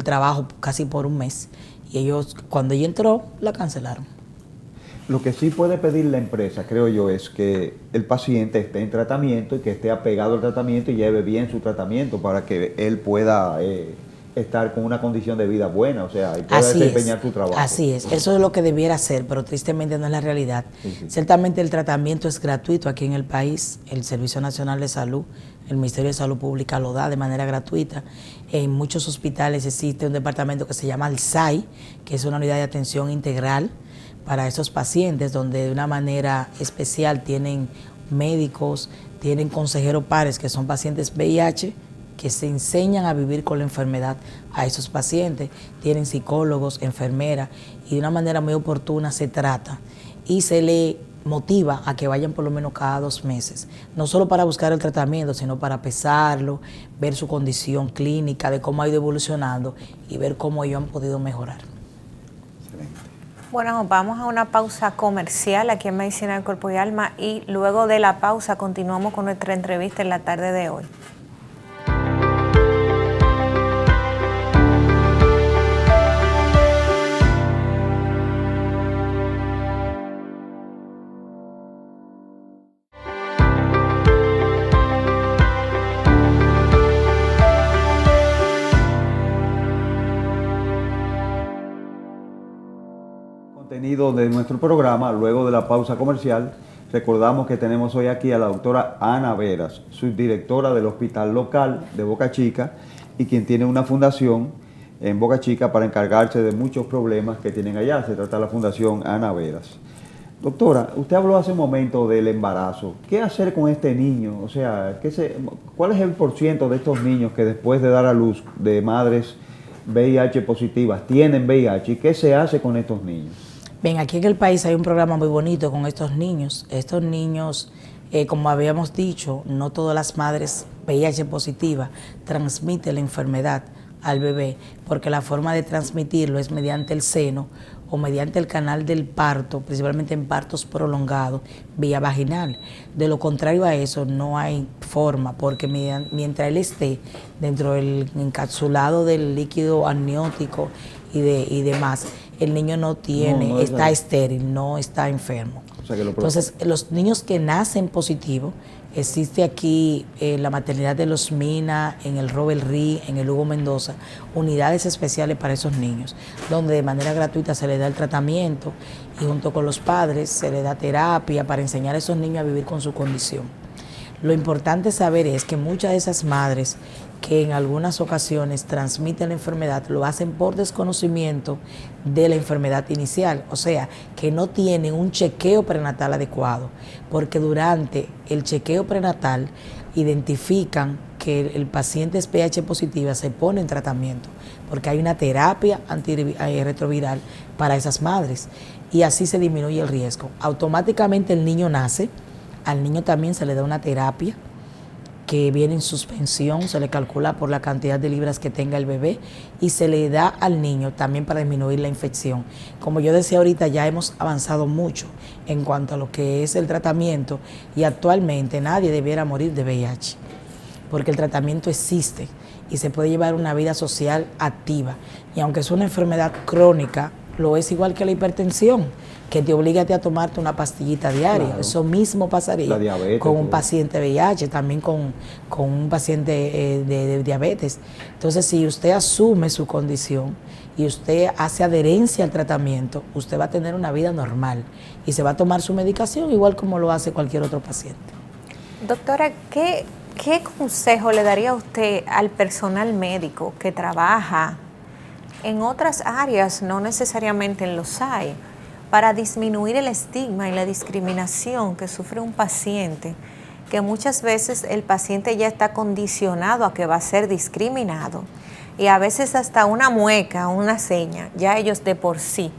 C: trabajo casi por un mes. Y ellos, cuando ella entró, la cancelaron.
B: Lo que sí puede pedir la empresa, creo yo, es que el paciente esté en tratamiento y que esté apegado al tratamiento y lleve bien su tratamiento para que él pueda estar con una condición de vida buena, o sea, y pueda desempeñar su trabajo.
C: Así es, eso es lo que debiera ser, pero tristemente no es la realidad. Sí. Ciertamente el tratamiento es gratuito aquí en el país, el Servicio Nacional de Salud, el Ministerio de Salud Pública lo da de manera gratuita. En muchos hospitales existe un departamento que se llama el SAI, que es una unidad de atención integral para esos pacientes, donde de una manera especial tienen médicos, tienen consejeros pares que son pacientes VIH, que se enseñan a vivir con la enfermedad a esos pacientes, tienen psicólogos, enfermeras, y de una manera muy oportuna se trata y se le motiva a que vayan por lo menos cada 2 meses, no solo para buscar el tratamiento, sino para pesarlo, ver su condición clínica, de cómo ha ido evolucionando y ver cómo ellos han podido mejorar.
B: Excelente.
A: Bueno, vamos a una pausa comercial aquí en Medicina del Cuerpo y Alma y luego de la pausa continuamos con nuestra entrevista en la tarde de hoy.
B: Contenido de nuestro programa, luego de la pausa comercial, recordamos que tenemos hoy aquí a la doctora Ana Veras, subdirectora del Hospital Local de Boca Chica y quien tiene una fundación en Boca Chica para encargarse de muchos problemas que tienen allá. Se trata de la Fundación Ana Veras. Doctora, usted habló hace un momento del embarazo. ¿Qué hacer con este niño? O sea, ¿cuál es el porciento de estos niños que después de dar a luz de madres VIH positivas tienen VIH? ¿Y qué se hace con estos niños?
C: Bien, aquí en el país hay un programa muy bonito con estos niños. Estos niños, como habíamos dicho, no todas las madres VIH positivas transmiten la enfermedad al bebé, porque la forma de transmitirlo es mediante el seno o mediante el canal del parto, principalmente en partos prolongados, vía vaginal. De lo contrario a eso no hay forma, porque mientras él esté dentro del encapsulado del líquido amniótico y demás, el niño no tiene, está estéril, no está enfermo. O sea que entonces, los niños que nacen positivos, existe aquí en la maternidad de Los Minas, en el Robert Reed, en el Hugo Mendoza, unidades especiales para esos niños, donde de manera gratuita se les da el tratamiento y junto con los padres se les da terapia para enseñar a esos niños a vivir con su condición. Lo importante saber es que muchas de esas madres que en algunas ocasiones transmiten la enfermedad lo hacen por desconocimiento de la enfermedad inicial, o sea, que no tienen un chequeo prenatal adecuado, porque durante el chequeo prenatal identifican que el paciente es VIH positiva, se pone en tratamiento, porque hay una terapia antirretroviral para esas madres y así se disminuye el riesgo. Automáticamente el niño nace, al niño también se le da una terapia que viene en suspensión, se le calcula por la cantidad de libras que tenga el bebé y se le da al niño también para disminuir la infección. Como yo decía ahorita, ya hemos avanzado mucho en cuanto a lo que es el tratamiento y actualmente nadie debiera morir de VIH, porque el tratamiento existe y se puede llevar una vida social activa. Y aunque es una enfermedad crónica, lo es igual que la hipertensión, que te obliga a tomarte una pastillita diaria. Claro. Eso mismo pasaría con un paciente VIH, también con un paciente de diabetes. Entonces, si usted asume su condición y usted hace adherencia al tratamiento, usted va a tener una vida normal y se va a tomar su medicación igual como lo hace cualquier otro paciente.
A: Doctora, ¿qué consejo le daría usted al personal médico que trabaja En otras áreas, no necesariamente los hay, para disminuir el estigma y la discriminación que sufre un paciente, que muchas veces el paciente ya está condicionado a que va a ser discriminado y a veces hasta una mueca, una seña, ya ellos de por sí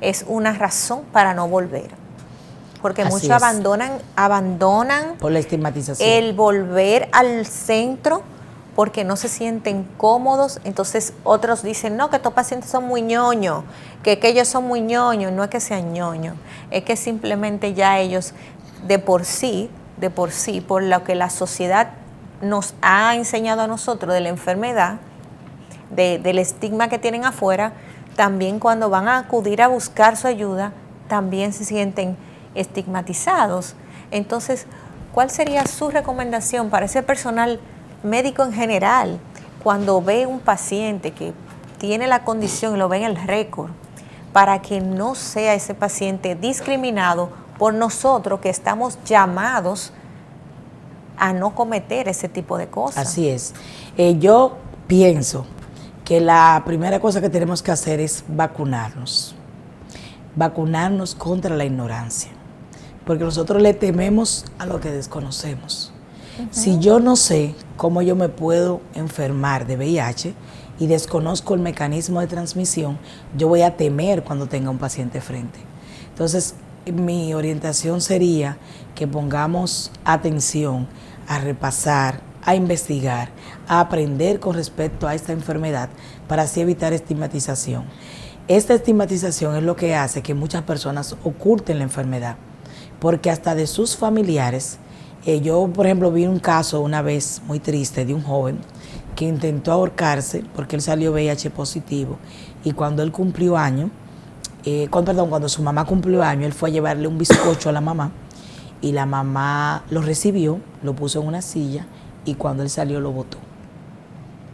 A: es una razón para no volver. Porque
C: Así
A: muchos
C: es.
A: abandonan
C: Por la estigmatización.
A: el volver al centro porque no se sienten cómodos. Entonces otros dicen, no, que estos pacientes son muy ñoños, que ellos son muy ñoños. No es que sean ñoños, es que simplemente ya ellos de por sí, por lo que la sociedad nos ha enseñado a nosotros de la enfermedad, del estigma que tienen afuera, también cuando van a acudir a buscar su ayuda, también se sienten estigmatizados. Entonces, ¿cuál sería su recomendación para ese personal médico en general cuando ve un paciente que tiene la condición y lo ve en el récord, para que no sea ese paciente discriminado por nosotros que estamos llamados a no cometer ese tipo de cosas?
C: Así es. Yo pienso que la primera cosa que tenemos que hacer es vacunarnos contra la ignorancia, porque nosotros le tememos a lo que desconocemos. Si yo no sé cómo yo me puedo enfermar de VIH y desconozco el mecanismo de transmisión, yo voy a temer cuando tenga un paciente frente. Entonces, mi orientación sería que pongamos atención a repasar, a investigar, a aprender con respecto a esta enfermedad para así evitar estigmatización. Esta estigmatización es lo que hace que muchas personas oculten la enfermedad, porque hasta de sus familiares. Yo, por ejemplo, vi un caso una vez muy triste de un joven que intentó ahorcarse porque él salió VIH positivo, y cuando él cumplió año, cuando su mamá cumplió año, él fue a llevarle un bizcocho a la mamá y la mamá lo recibió, lo puso en una silla y cuando él salió lo botó.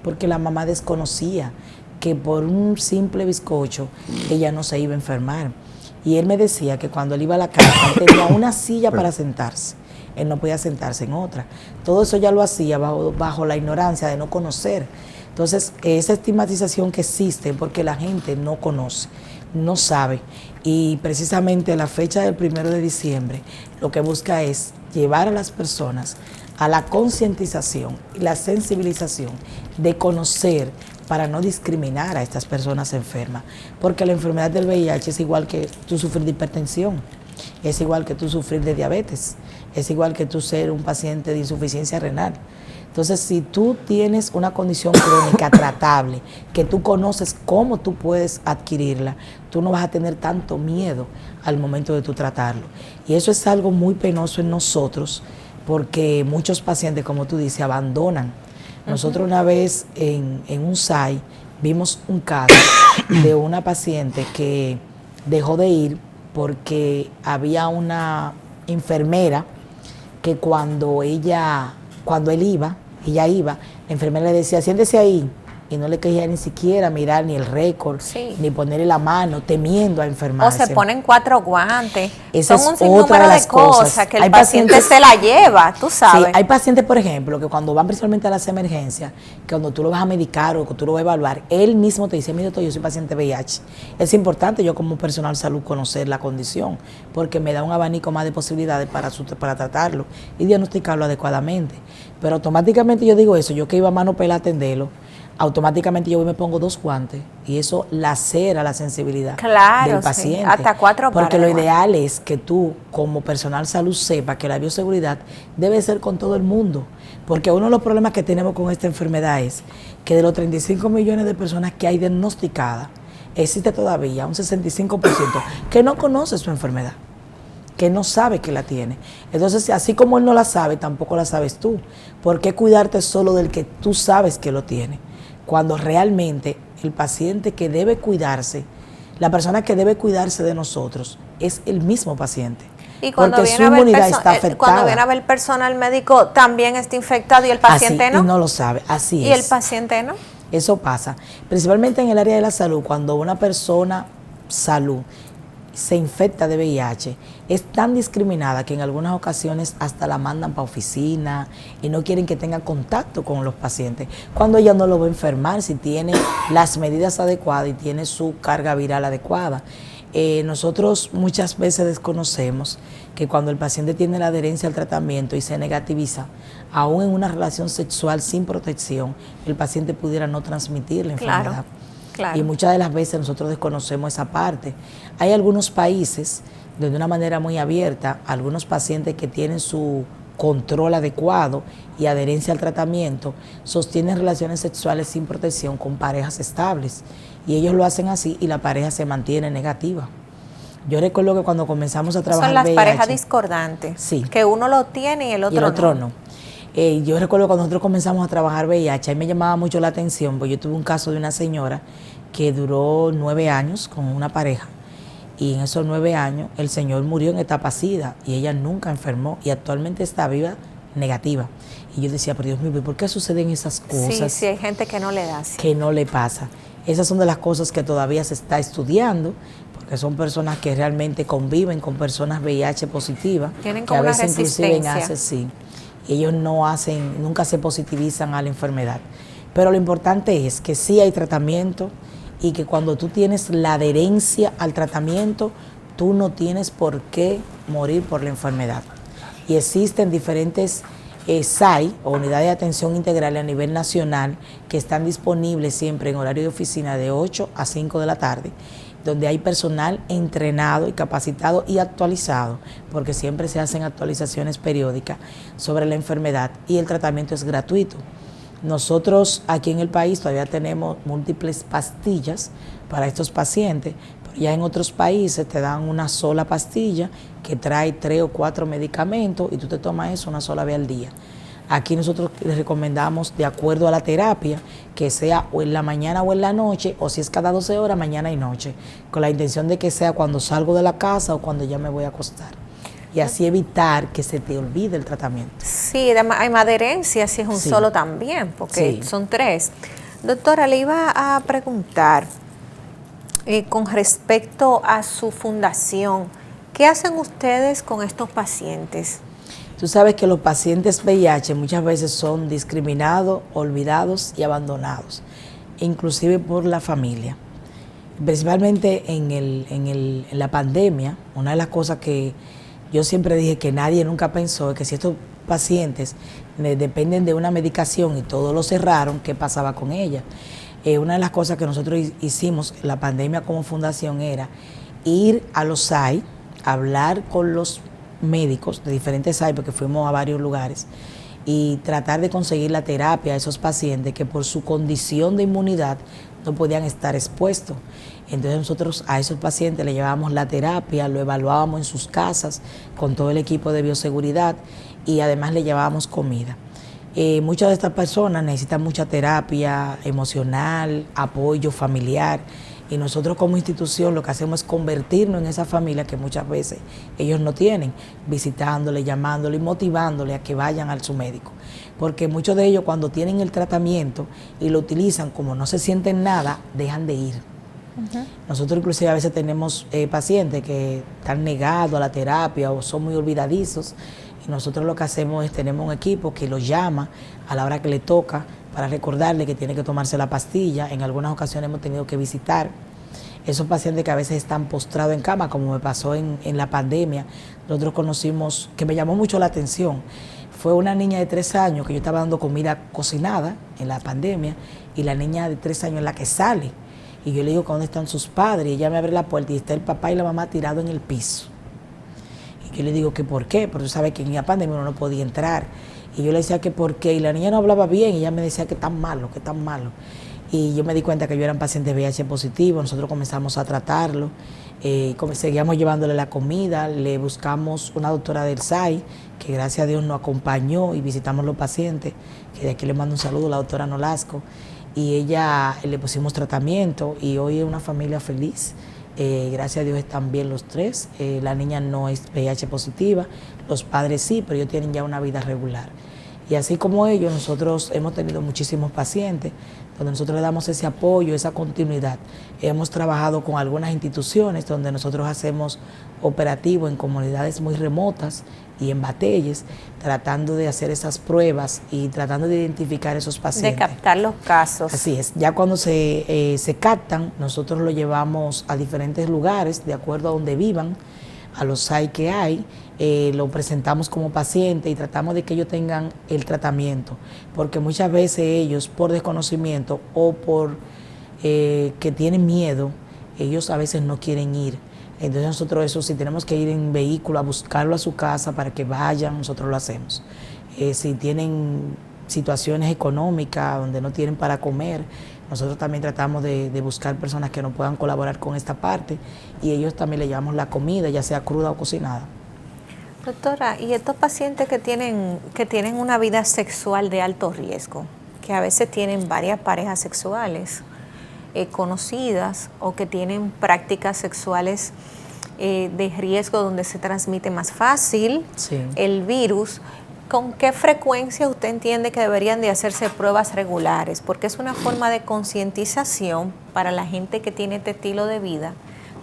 C: Porque la mamá desconocía que por un simple bizcocho ella no se iba a enfermar. Y él me decía que cuando él iba a la casa él tenía una silla para sentarse. Él no podía sentarse en otra. Todo eso ya lo hacía bajo la ignorancia de no conocer. Entonces, esa estigmatización que existe porque la gente no conoce, no sabe. Y precisamente la fecha del 1 de diciembre lo que busca es llevar a las personas a la concientización y la sensibilización de conocer para no discriminar a estas personas enfermas. Porque la enfermedad del VIH es igual que tú sufrir de hipertensión, es igual que tú sufrir de diabetes, es igual que tú ser un paciente de insuficiencia renal. Entonces, si tú tienes una condición crónica tratable, que tú conoces cómo tú puedes adquirirla, tú no vas a tener tanto miedo al momento de tú tratarlo. Y eso es algo muy penoso en nosotros, porque muchos pacientes, como tú dices, abandonan. Nosotros una vez en un SAI vimos un caso de una paciente que dejó de ir porque había una enfermera que cuando él iba, la enfermera le decía, siéntese ahí, y no le quería ni siquiera mirar ni el récord, ni ponerle la mano, temiendo a enfermarse.
A: O se ponen 4 guantes.
C: Esa
A: son un
C: es otra
A: sinnúmero
C: de las
A: de cosas que el paciente se la lleva, tú sabes.
C: Sí, hay pacientes, por ejemplo, que cuando van principalmente a las emergencias, que cuando tú lo vas a medicar o que tú lo vas a evaluar, él mismo te dice, mire, doctor, yo soy paciente VIH. Es importante yo como personal de salud conocer la condición, porque me da un abanico más de posibilidades para tratarlo y diagnosticarlo adecuadamente. Pero automáticamente yo digo eso, yo que iba a mano pela a atenderlo, automáticamente yo me pongo 2 guantes y eso lacera la sensibilidad del paciente.
A: Sí, hasta 4
C: porque lo ideal es que tú como personal salud sepa que la bioseguridad debe ser con todo el mundo, porque uno de los problemas que tenemos con esta enfermedad es que de los 35 millones de personas que hay diagnosticadas, existe todavía un 65% que no conoce su enfermedad, que no sabe que la tiene. Entonces, así como él no la sabe, tampoco la sabes tú. ¿Por qué cuidarte solo del que tú sabes que lo tiene? Cuando realmente el paciente que debe cuidarse, la persona que debe cuidarse de nosotros, es el mismo paciente.
A: Y cuando
C: porque
A: viene
C: su inmunidad está afectada.
A: Cuando viene a ver el personal médico, también está infectado y el paciente
C: así,
A: no.
C: Y no lo sabe, así es.
A: Y el paciente no.
C: Eso pasa, principalmente en el área de la salud, cuando una persona se infecta de VIH, es tan discriminada que en algunas ocasiones hasta la mandan para oficina y no quieren que tenga contacto con los pacientes, cuando ella no lo va a enfermar si tiene las medidas adecuadas y tiene su carga viral adecuada. Nosotros muchas veces desconocemos que cuando el paciente tiene la adherencia al tratamiento y se negativiza, aún en una relación sexual sin protección, el paciente pudiera no transmitir la enfermedad.
A: Claro.
C: Y muchas de las veces nosotros desconocemos esa parte. Hay algunos países donde de una manera muy abierta, algunos pacientes que tienen su control adecuado y adherencia al tratamiento, sostienen relaciones sexuales sin protección con parejas estables. Y ellos lo hacen así y la pareja se mantiene negativa. Yo recuerdo que cuando comenzamos a trabajar
A: son las
C: VIH,
A: parejas discordantes,
C: sí,
A: que uno lo tiene y el otro no.
C: Yo recuerdo cuando nosotros comenzamos a trabajar VIH, a mí me llamaba mucho la atención, porque yo tuve un caso de una señora que duró 9 años con una pareja, y en esos 9 años el señor murió en etapa SIDA y ella nunca enfermó y actualmente está viva negativa. Y yo decía, pero Dios mío, ¿por qué suceden esas cosas?
A: Sí, hay gente que no le da así.
C: Que no le pasa. Esas son de las cosas que todavía se está estudiando, porque son personas que realmente conviven con personas VIH positivas.
A: Tienen
C: que
A: como
C: a veces
A: una resistencia.
C: inclusive sí, ellos nunca se positivizan a la enfermedad. Pero lo importante es que sí hay tratamiento y que cuando tú tienes la adherencia al tratamiento, tú no tienes por qué morir por la enfermedad. Y existen diferentes SAI, o Unidades de Atención Integral a nivel nacional, que están disponibles siempre en horario de oficina de 8 a 5 de la tarde, donde hay personal entrenado y capacitado y actualizado, porque siempre se hacen actualizaciones periódicas sobre la enfermedad y el tratamiento es gratuito. Nosotros aquí en el país todavía tenemos múltiples pastillas para estos pacientes, pero ya en otros países te dan una sola pastilla que trae 3 o 4 medicamentos y tú te tomas eso una sola vez al día. Aquí nosotros les recomendamos, de acuerdo a la terapia, que sea o en la mañana o en la noche, o si es cada 12 horas, mañana y noche, con la intención de que sea cuando salgo de la casa o cuando ya me voy a acostar. Y así evitar que se te olvide el tratamiento.
A: Sí, hay más adherencia si es un solo también, porque son 3. Doctora, le iba a preguntar con respecto a su fundación, ¿qué hacen ustedes con estos pacientes?
C: Tú sabes que los pacientes VIH muchas veces son discriminados, olvidados y abandonados, inclusive por la familia. Principalmente en la pandemia, una de las cosas que yo siempre dije que nadie nunca pensó es que si estos pacientes dependen de una medicación y todos lo cerraron, ¿qué pasaba con ella? Una de las cosas que nosotros hicimos en la pandemia como fundación era ir a los SAI, hablar con los médicos de diferentes SAI, porque fuimos a varios lugares, y tratar de conseguir la terapia a esos pacientes que por su condición de inmunidad no podían estar expuestos. Entonces nosotros a esos pacientes le llevábamos la terapia, lo evaluábamos en sus casas con todo el equipo de bioseguridad y además le llevábamos comida. Muchas de estas personas necesitan mucha terapia emocional, apoyo familiar, y nosotros como institución lo que hacemos es convertirnos en esa familia que muchas veces ellos no tienen, visitándole, llamándole y motivándole a que vayan a su médico. Porque muchos de ellos cuando tienen el tratamiento y lo utilizan, como no se sienten nada, dejan de ir. Nosotros inclusive a veces tenemos pacientes que están negados a la terapia o son muy olvidadizos, y nosotros lo que hacemos es tenemos un equipo que los llama a la hora que le toca para recordarle que tiene que tomarse la pastilla. En algunas ocasiones hemos tenido que visitar esos pacientes que a veces están postrados en cama, como me pasó en la pandemia. Nosotros conocimos, que me llamó mucho la atención, fue una niña de 3 años que yo estaba dando comida cocinada en la pandemia, y la niña de 3 años es la que sale. Y yo le digo, ¿dónde están sus padres? Y ella me abre la puerta y está el papá y la mamá tirados en el piso. Y yo le digo que por qué, porque tú sabes que en la pandemia uno no podía entrar. Y yo le decía que por qué, y la niña no hablaba bien, y ella me decía que tan malo, que tan malo. Y yo me di cuenta que yo era un paciente VIH positivo, nosotros comenzamos a tratarlo, seguíamos llevándole la comida, le buscamos una doctora del SAI, que gracias a Dios nos acompañó y visitamos los pacientes, que de aquí le mando un saludo, la doctora Nolasco, y ella le pusimos tratamiento y hoy es una familia feliz. Gracias a Dios están bien los 3. La niña no es VIH positiva, los padres sí, pero ellos tienen ya una vida regular. Y así como ellos, nosotros hemos tenido muchísimos pacientes donde nosotros le damos ese apoyo, esa continuidad. Hemos trabajado con algunas instituciones donde nosotros hacemos operativos en comunidades muy remotas y en batalles, tratando de hacer esas pruebas y tratando de identificar esos pacientes.
A: De captar los casos.
C: Así es, ya cuando se captan, nosotros lo llevamos a diferentes lugares, de acuerdo a donde vivan, a los SAI que hay, lo presentamos como paciente y tratamos de que ellos tengan el tratamiento, porque muchas veces ellos, por desconocimiento o por que tienen miedo, ellos a veces no quieren ir. Entonces nosotros eso, si tenemos que ir en vehículo a buscarlo a su casa para que vayan, nosotros lo hacemos. Si tienen situaciones económicas donde no tienen para comer, nosotros también tratamos de buscar personas que nos puedan colaborar con esta parte y ellos también le llevamos la comida, ya sea cruda o cocinada.
A: Doctora, ¿y estos pacientes que tienen una vida sexual de alto riesgo, que a veces tienen varias parejas sexuales conocidas o que tienen prácticas sexuales de riesgo donde se transmite más fácil el virus, ¿con qué frecuencia usted entiende que deberían de hacerse pruebas regulares? Porque es una forma de concientización para la gente que tiene este estilo de vida,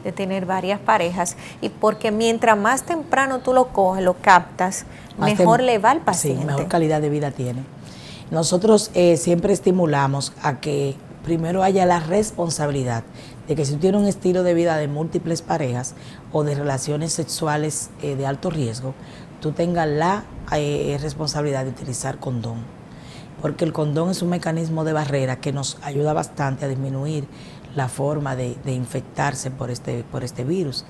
A: de tener varias parejas, y porque mientras más temprano tú lo coges, lo captas, mejor le va al paciente.
C: Sí, mejor calidad de vida tiene. Nosotros siempre estimulamos a que primero haya la responsabilidad de que si tú tienes un estilo de vida de múltiples parejas o de relaciones sexuales de alto riesgo, tú tengas la responsabilidad de utilizar condón, porque el condón es un mecanismo de barrera que nos ayuda bastante a disminuir la forma de infectarse por este virus.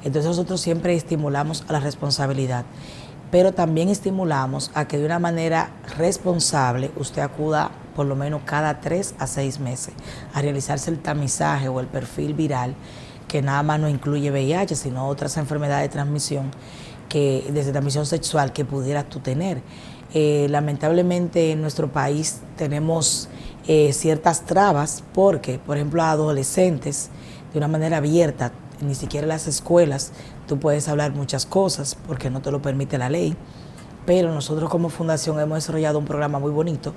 C: Entonces nosotros siempre estimulamos a la responsabilidad, pero también estimulamos a que de una manera responsable usted acuda por lo menos cada 3 a 6 meses a realizarse el tamizaje o el perfil viral, que nada más no incluye VIH, sino otras enfermedades de transmisión desde transmisión sexual que pudieras tú tener. Lamentablemente en nuestro país tenemos ciertas trabas porque, por ejemplo, a adolescentes, de una manera abierta, ni siquiera en las escuelas, tú puedes hablar muchas cosas porque no te lo permite la ley, pero nosotros como fundación hemos desarrollado un programa muy bonito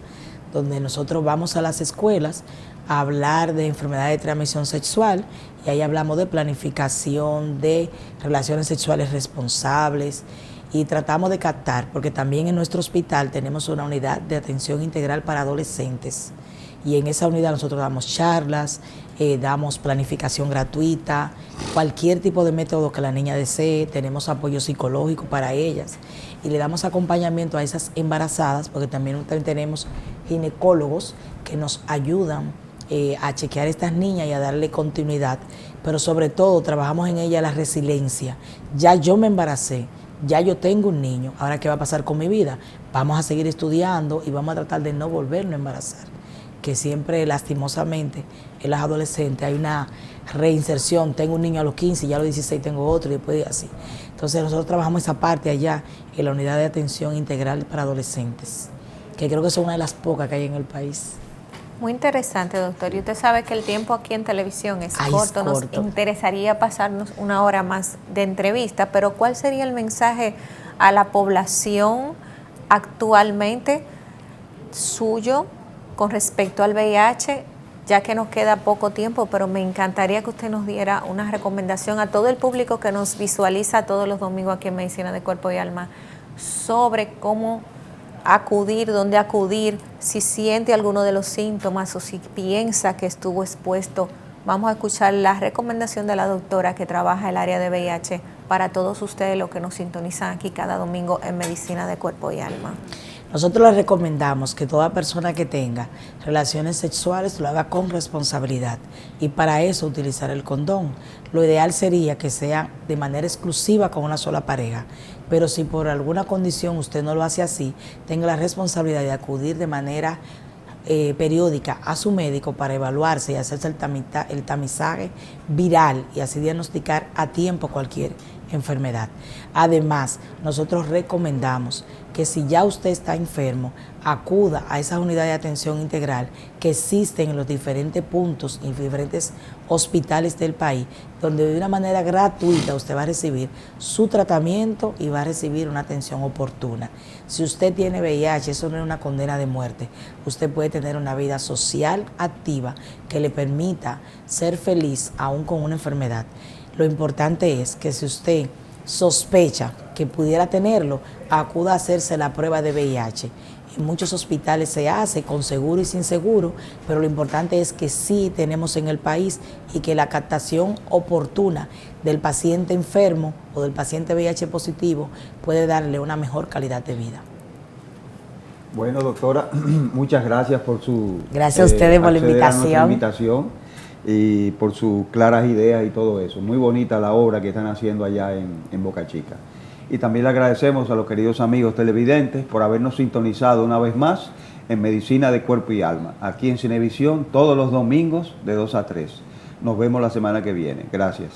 C: donde nosotros vamos a las escuelas a hablar de enfermedades de transmisión sexual y ahí hablamos de planificación, de relaciones sexuales responsables y tratamos de captar, porque también en nuestro hospital tenemos una unidad de atención integral para adolescentes y en esa unidad nosotros damos charlas, damos planificación gratuita, cualquier tipo de método que la niña desee, tenemos apoyo psicológico para ellas y le damos acompañamiento a esas embarazadas, porque también tenemos ginecólogos que nos ayudan a chequear a estas niñas y a darle continuidad, pero sobre todo trabajamos en ella la resiliencia. Ya yo me embaracé, ya yo tengo un niño, ahora ¿qué va a pasar con mi vida? Vamos a seguir estudiando y vamos a tratar de no volvernos a embarazar, que siempre lastimosamente en las adolescentes hay una reinserción, tengo un niño a los 15, ya a los 16 tengo otro y después así. Entonces nosotros trabajamos esa parte allá en la unidad de atención integral para adolescentes, que creo que son una de las pocas que hay en el país.
A: Muy interesante, doctor. Y usted sabe que el tiempo aquí en televisión es corto. Nos interesaría pasarnos una hora más de entrevista, pero ¿cuál sería el mensaje a la población actualmente suyo con respecto al VIH? Ya que nos queda poco tiempo, pero me encantaría que usted nos diera una recomendación a todo el público que nos visualiza todos los domingos aquí en Medicina de Cuerpo y Alma sobre cómo acudir, dónde acudir, si siente alguno de los síntomas o si piensa que estuvo expuesto. Vamos a escuchar la recomendación de la doctora que trabaja el área de VIH para todos ustedes los que nos sintonizan aquí cada domingo en Medicina de Cuerpo y Alma.
C: Nosotros les recomendamos que toda persona que tenga relaciones sexuales lo haga con responsabilidad y para eso utilizar el condón. Lo ideal sería que sea de manera exclusiva con una sola pareja, pero si por alguna condición usted no lo hace así, tenga la responsabilidad de acudir de manera periódica a su médico para evaluarse y hacerse el tamizaje viral y así diagnosticar a tiempo cualquier enfermedad. Además, nosotros recomendamos que si ya usted está enfermo, acuda a esas unidades de atención integral que existen en los diferentes puntos y diferentes hospitales del país, donde de una manera gratuita usted va a recibir su tratamiento y va a recibir una atención oportuna. Si usted tiene VIH, eso no es una condena de muerte. Usted puede tener una vida social activa que le permita ser feliz aún con una enfermedad. Lo importante es que si usted sospecha que pudiera tenerlo, acuda a hacerse la prueba de VIH. En muchos hospitales se hace con seguro y sin seguro, pero lo importante es que sí tenemos en el país y que la captación oportuna del paciente enfermo o del paciente VIH positivo puede darle una mejor calidad de vida.
B: Bueno, doctora, muchas gracias por su...
C: Gracias a ustedes por la
B: invitación y por sus claras ideas y todo eso. Muy bonita la obra que están haciendo allá en Boca Chica. Y también le agradecemos a los queridos amigos televidentes por habernos sintonizado una vez más en Medicina de Cuerpo y Alma, aquí en Cinevisión, todos los domingos de 2 a 3. Nos vemos la semana que viene. Gracias.